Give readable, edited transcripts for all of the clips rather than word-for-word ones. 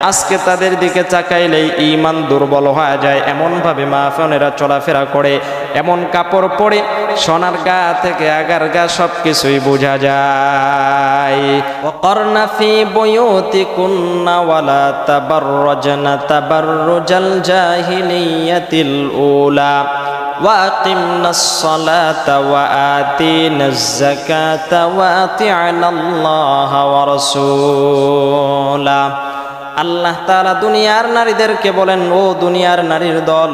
আজকে তাদের দিকে তাকাইলেই ঈমান দুর্বল হয়ে যায়, এমন ভাবে মা বোনেরা চলাফেরা করে, এমন কাপড় পরে সোনার গা থেকে আগার গা সবকিছুই বোঝা যায়। ওয়াকারনা ফি বুয়ুতিকুন্না ওয়ালা তাবাররাজনা তাবাররুজাল জাহিলিয়াতিল উলা ওয়াকিমনাস সালাতা ওয়া আতিনাজ যাকাতা ওয়া আতি'নাল্লাহা ওয়া রাসূলা। আল্লাহ তাআলা দুনিয়ার নারীদেরকে বলেন, ও দুনিয়ার নারীর দল,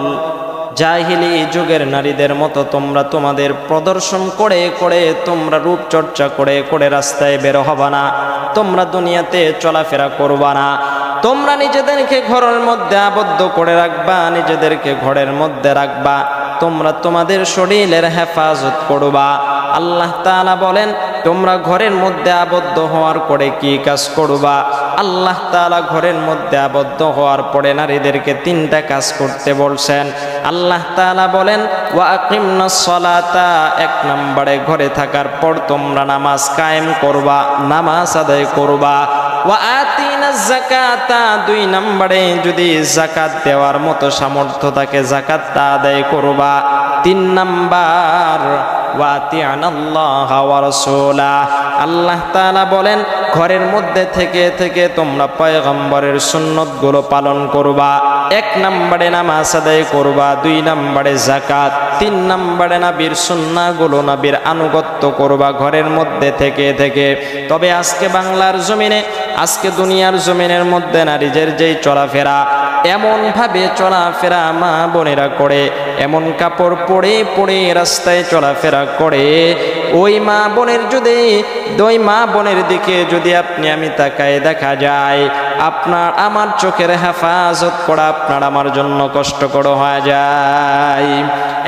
জাহিলি যুগের নারীদের মতো তোমরা তোমাদের প্রদর্শন করে করে, তোমরা রূপচর্চা করে করে রাস্তায় বের হবা না, তোমরা দুনিয়াতে চলাফেরা করবা না, তোমরা নিজেদেরকে ঘরের মধ্যে আবদ্ধ করে রাখবা, নিজেদেরকে ঘরের মধ্যে রাখবা, তোমরা তোমাদের শরীরের হেফাজত করবা। আল্লাহ তাআলা বলেন, তোমরা ঘরের মধ্যে আবদ্ধ হওয়ার পরে কি কাজ করবা? আল্লাহ তাআলা ঘরের মধ্যে আবদ্ধ হওয়ার পরে নারীদেরকে তিনটা কাজ করতে বলছেন। আল্লাহ তাআলা বলেন, ওয়া আকিমনাস সালাতা, এক নম্বরে ঘরে থাকার পর তোমরা নামাজ কায়েম করবা, নামাজ আদায় করবা। ওয়া আতিনাজ যাকাতা, দুই নম্বরে যদি যাকাত দেওয়ার মতো সামর্থ্য থাকে যাকাতটা আদায় করবা। তিন নাম্বার ওয়া আতি'নাল্লাহা ওয়া রাসূলা, আল্লাহ তাআলা বলেন ঘরের মধ্যে থেকে থেকে তোমরা পয়গম্বরের সুন্নতগুলো পালন করবা। এক নম্বরে নামাজ আদায় করবা, দুই নম্বরে যাকাত, তিন নম্বরে নবীর সুন্নাহগুলো, নবীর আনুগত্য করবা ঘরের মধ্যে থেকে থেকে। তবে আজকে বাংলার জমিনে, আজকে দুনিয়ার জমিনের মধ্যে নারীদের যেই চলাফেরা, এমন ভাবে চলাফেরা মা বোনেরা করে, এমন কাপড় পরে পরে রাস্তায় চলাফেরা করে, ওই মা বোনের দিকে যদি আপনি আমি তাকায় দেখা যায়, আপনার আমার চোখের হেফাজত করা আপনার আমার জন্য কষ্টকর হয়ে যায়।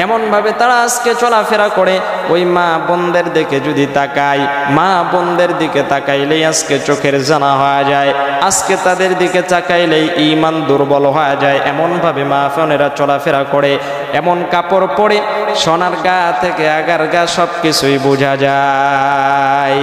এমন ভাবে তারা আজকে চলাফেরা করে। ওই মা বোনদের দিকে যদি তাকাই, মা বোনদের দিকে তাকাইলেই আজকে চোখের জানা হয়ে যায়, আজকে তাদের দিকে তাকাইলেই ঈমান দুর্বল হয়ে যায়। এমন ভাবে মা বোনেরা চলাফেরা করে, এমন কাপড় পরে সোনার গা থেকে আগার গা সবকিছুই বোঝা যায়।